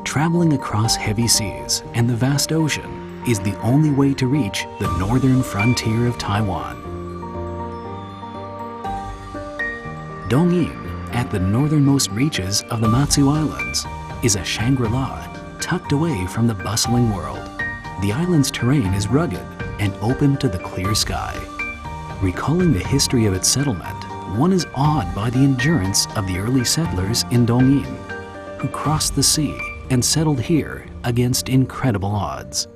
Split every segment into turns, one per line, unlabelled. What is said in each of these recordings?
Traveling across heavy seas and the vast ocean is the only way to reach the northern frontier of Taiwan. Dongyin, at the northernmost reaches of the Matsu Islands, is a Shangri-La tucked away from the bustling world. The island's terrain is rugged and open to the clear sky. Recalling the history of its settlement, one is awed by the endurance of the early settlers in Dongyin, who crossed the sea and settled here against incredible odds.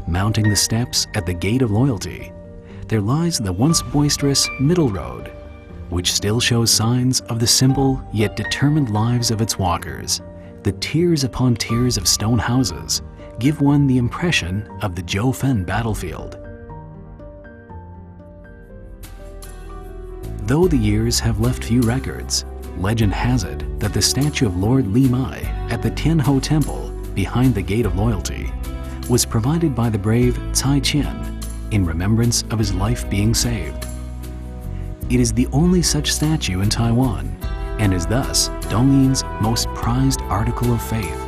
Mounting the steps at the Gate of Loyalty, there lies the once boisterous Middle Road, which still shows signs of the simple yet determined lives of its walkers. The tiers upon tiers of stone houses give one the impression of the Jiufen battlefield. Though the years have left few records, legend has it that the statue of Lord Li Mai at the Tianho Temple behind the Gate of Loyalty was provided by the brave Cai Qian in remembrance of his life being saved. It is the only such statue in Taiwan and is thus Dongyin's most prized article of faith.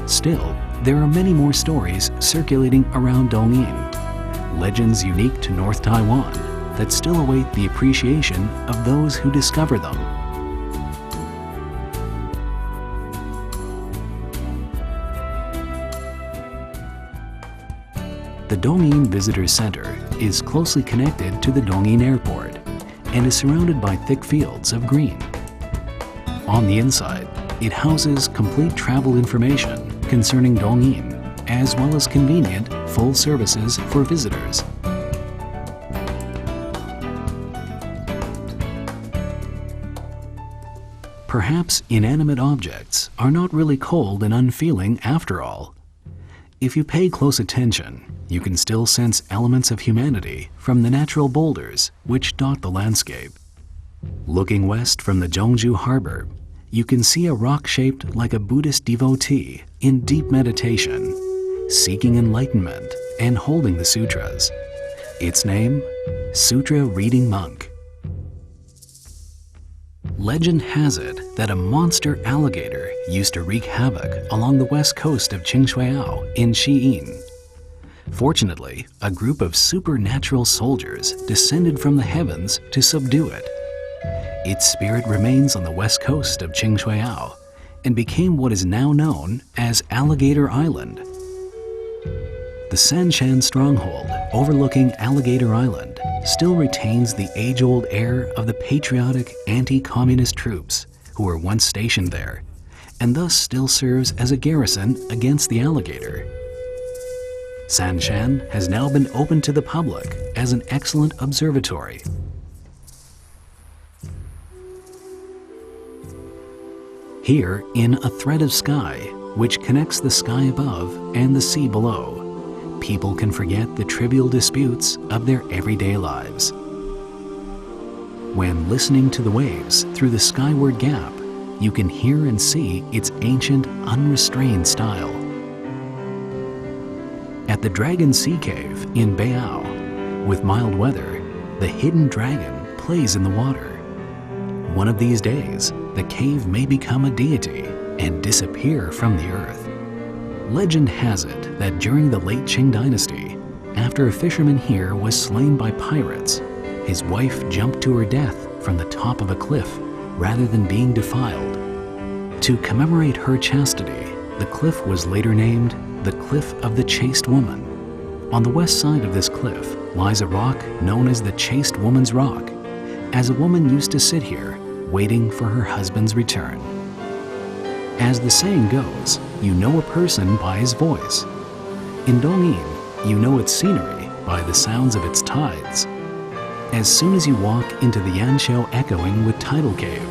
Still, there are many more stories circulating around Dongyin, legends unique to North Taiwan that still await the appreciation of those who discover them. The Dongyin Visitor Center is closely connected to the Dongyin Airport and is surrounded by thick fields of green. On the inside, it houses complete travel information concerning Dongyin, as well as convenient full services for visitors. Perhaps inanimate objects are not really cold and unfeeling after all. If you pay close attention, you can still sense elements of humanity from the natural boulders which dot the landscape. Looking west from the Zhongju harbor, you can see a rock shaped like a Buddhist devotee in deep meditation, seeking enlightenment and holding the sutras. Its name, Sutra Reading Monk. Legend has it that a monster alligator used to wreak havoc along the west coast of Qingchuiao in Xi'an. Fortunately, a group of supernatural soldiers descended from the heavens to subdue it. Its spirit remains on the west coast of Qingchuiao and became what is now known as Alligator Island. The Sanshan stronghold overlooking Alligator Island still retains the age-old air of the patriotic anti-communist troops who were once stationed there, and thus still serves as a garrison against the alligator. Sanshan has now been opened to the public as an excellent observatory. Here, in a thread of sky, which connects the sky above and the sea below, people can forget the trivial disputes of their everyday lives. When listening to the waves through the skyward gap, you can hear and see its ancient, unrestrained style. At the Dragon Sea Cave in Beiao, with mild weather, the hidden dragon plays in the water. One of these days, the cave may become a deity and disappear from the earth. Legend has it that during the late Qing dynasty, after a fisherman here was slain by pirates, his wife jumped to her death from the top of a cliff rather than being defiled. To commemorate her chastity, the cliff was later named the Cliff of the Chaste Woman. On the west side of this cliff lies a rock known as the Chaste Woman's Rock, as a woman used to sit here waiting for her husband's return. As the saying goes, you know a person by his voice. In Dongyin, you know its scenery by the sounds of its tides. As soon as you walk into the Yanqiao echoing with tidal cave,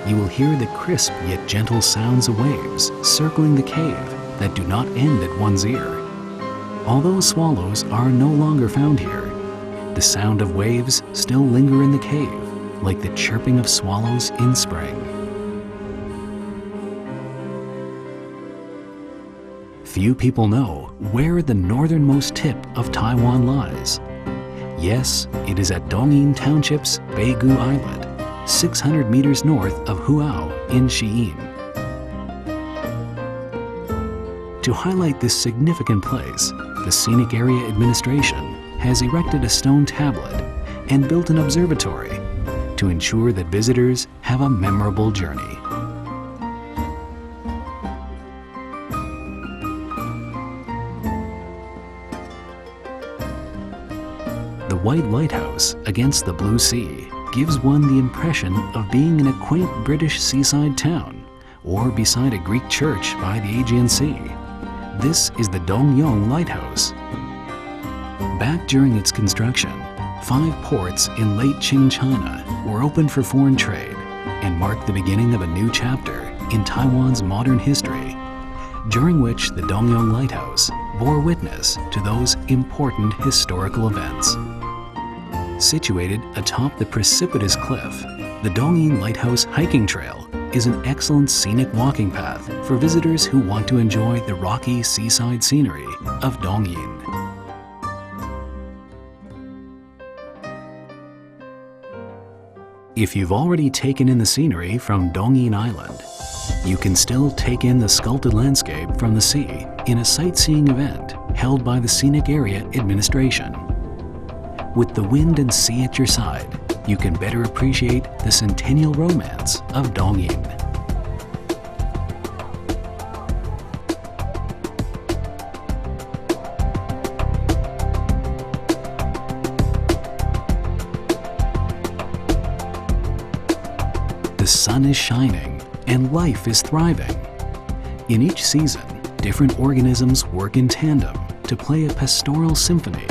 you will hear the crisp yet gentle sounds of waves circling the cave that do not end at one's ear. Although swallows are no longer found here, the sound of waves still linger in the cave, like the chirping of swallows in spring. Few people know where the northernmost tip of Taiwan lies. Yes, it is at Dongyin Township's Beigu Islet, 600 meters north of Huao in Xi'an. To highlight this significant place, the Scenic Area Administration has erected a stone tablet and built an observatory to ensure that visitors have a memorable journey. The white lighthouse against the blue sea gives one the impression of being in a quaint British seaside town or beside a Greek church by the Aegean Sea. This is the Dongyin Lighthouse. Back during its construction, 5 ports in late Qing China were opened for foreign trade and marked the beginning of a new chapter in Taiwan's modern history, during which the Dongyin Lighthouse bore witness to those important historical events. Situated atop the precipitous cliff, the Dongyin Lighthouse hiking trail is an excellent scenic walking path for visitors who want to enjoy the rocky seaside scenery of Dongyin. If you've already taken in the scenery from Dongyin Island, you can still take in the sculpted landscape from the sea in a sightseeing event held by the Scenic Area Administration. With the wind and sea at your side, you can better appreciate the centennial romance of Dongyin. The sun is shining and life is thriving. In each season, different organisms work in tandem to play a pastoral symphony.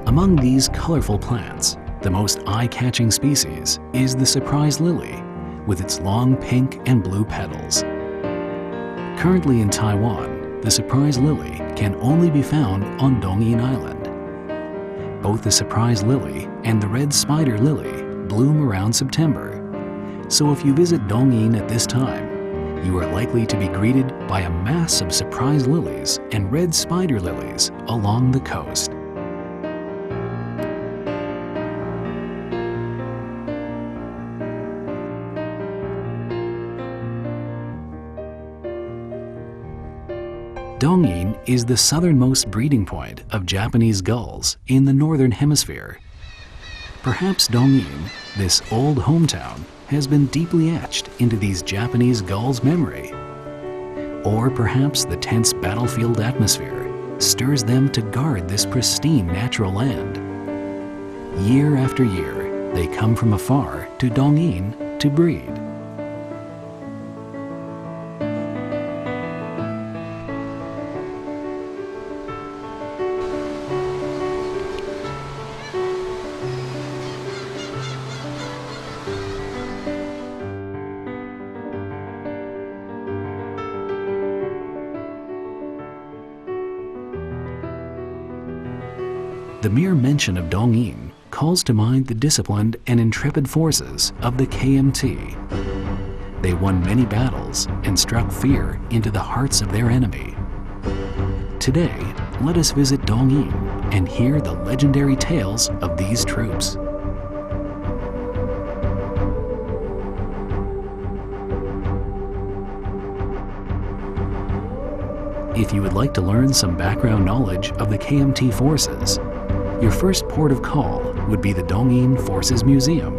Among these colorful plants, the most eye-catching species is the surprise lily, with its long pink and blue petals. Currently in Taiwan, the surprise lily can only be found on Dongyin Island. Both the surprise lily and the red spider lily bloom around September, so if you visit Dongyin at this time, you are likely to be greeted by a mass of surprise lilies and red spider lilies along the coast. Dongyin is the southernmost breeding point of Japanese gulls in the northern hemisphere. Perhaps Dongyin, this old hometown, has been deeply etched into these Japanese gulls' memory. Or perhaps the tense battlefield atmosphere stirs them to guard this pristine natural land. Year after year, they come from afar to Dongyin to breed. The mere mention of Dongyin calls to mind the disciplined and intrepid forces of the KMT. They won many battles and struck fear into the hearts of their enemy. Today, let us visit Dongyin and hear the legendary tales of these troops. If you would like to learn some background knowledge of the KMT forces, your first port of call would be the Dongyin Forces Museum,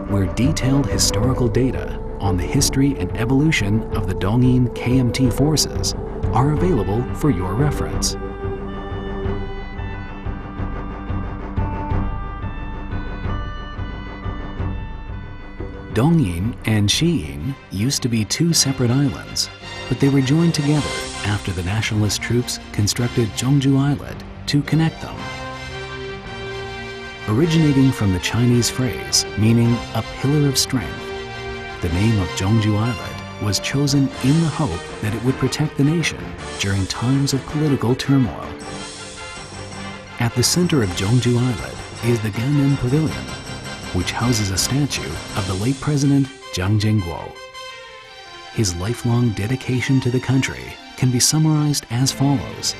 where detailed historical data on the history and evolution of the Dongyin KMT forces are available for your reference. Dongyin and Xi'an used to be 2 separate islands, but they were joined together after the nationalist troops constructed Zhongju Islet to connect them. Originating from the Chinese phrase meaning a pillar of strength, the name of Zhongju Islet was chosen in the hope that it would protect the nation during times of political turmoil. At the center of Zhongju Islet is the Ganmen Pavilion, which houses a statue of the late President Jiang Jingguo. His lifelong dedication to the country can be summarized as follows: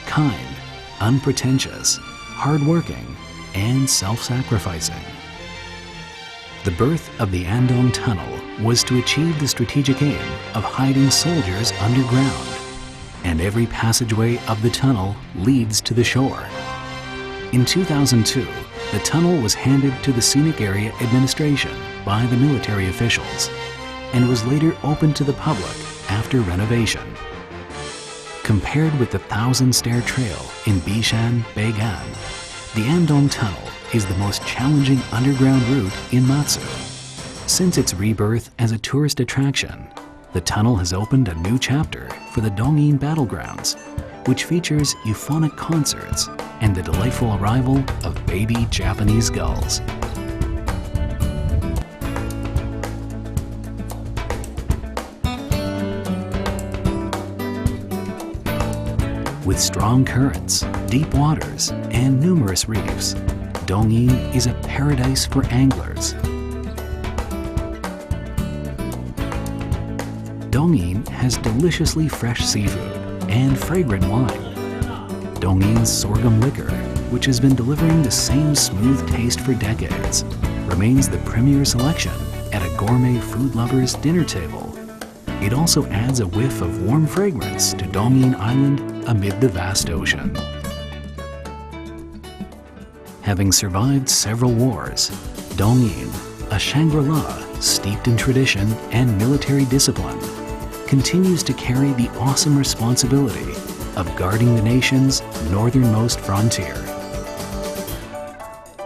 kind, unpretentious, hardworking, and self-sacrificing. The birth of the Andong Tunnel was to achieve the strategic aim of hiding soldiers underground, and every passageway of the tunnel leads to the shore. In 2002, the tunnel was handed to the Scenic Area Administration by the military officials and was later opened to the public after renovation. Compared with the Thousand Stair Trail in Bishan, Beigan, the Andong Tunnel is the most challenging underground route in Matsu. Since its rebirth as a tourist attraction, the tunnel has opened a new chapter for the Dongyin battlegrounds, which features euphonic concerts and the delightful arrival of baby Japanese gulls. With strong currents, deep waters, and numerous reefs, Dongyin is a paradise for anglers. Dongyin has deliciously fresh seafood and fragrant wine. Dongyin's sorghum liquor, which has been delivering the same smooth taste for decades, remains the premier selection at a gourmet food lover's dinner table. It also adds a whiff of warm fragrance to Dongyin Island amid the vast ocean. Having survived several wars, Dongyin, a Shangri-La steeped in tradition and military discipline, continues to carry the awesome responsibility of guarding the nation's northernmost frontier.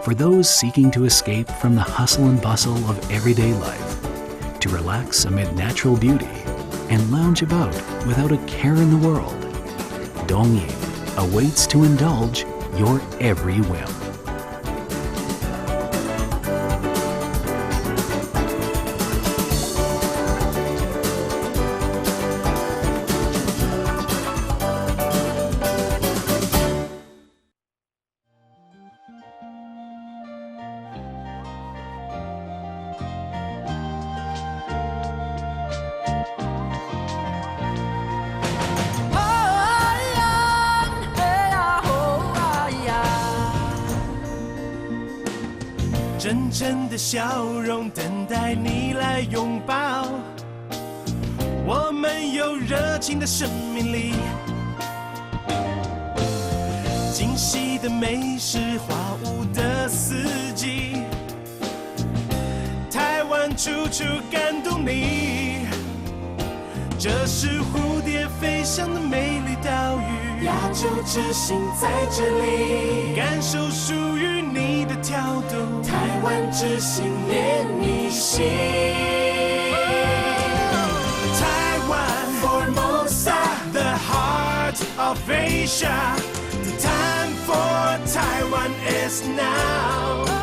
For those seeking to escape from the hustle and bustle of everyday life, to relax amid natural beauty, and lounge about without a care in the world, Dongyin awaits to indulge your every whim.
真正的笑容等待你来拥抱，我们有热情的生命力，惊喜的美食，花舞的四季，台湾处处感动你，这是蝴蝶飞翔的美丽岛屿，亚洲之星在这里，感受属于你的跳动，台湾之星连你心。台湾 Formosa, the heart of Asia. The time for Taiwan is now.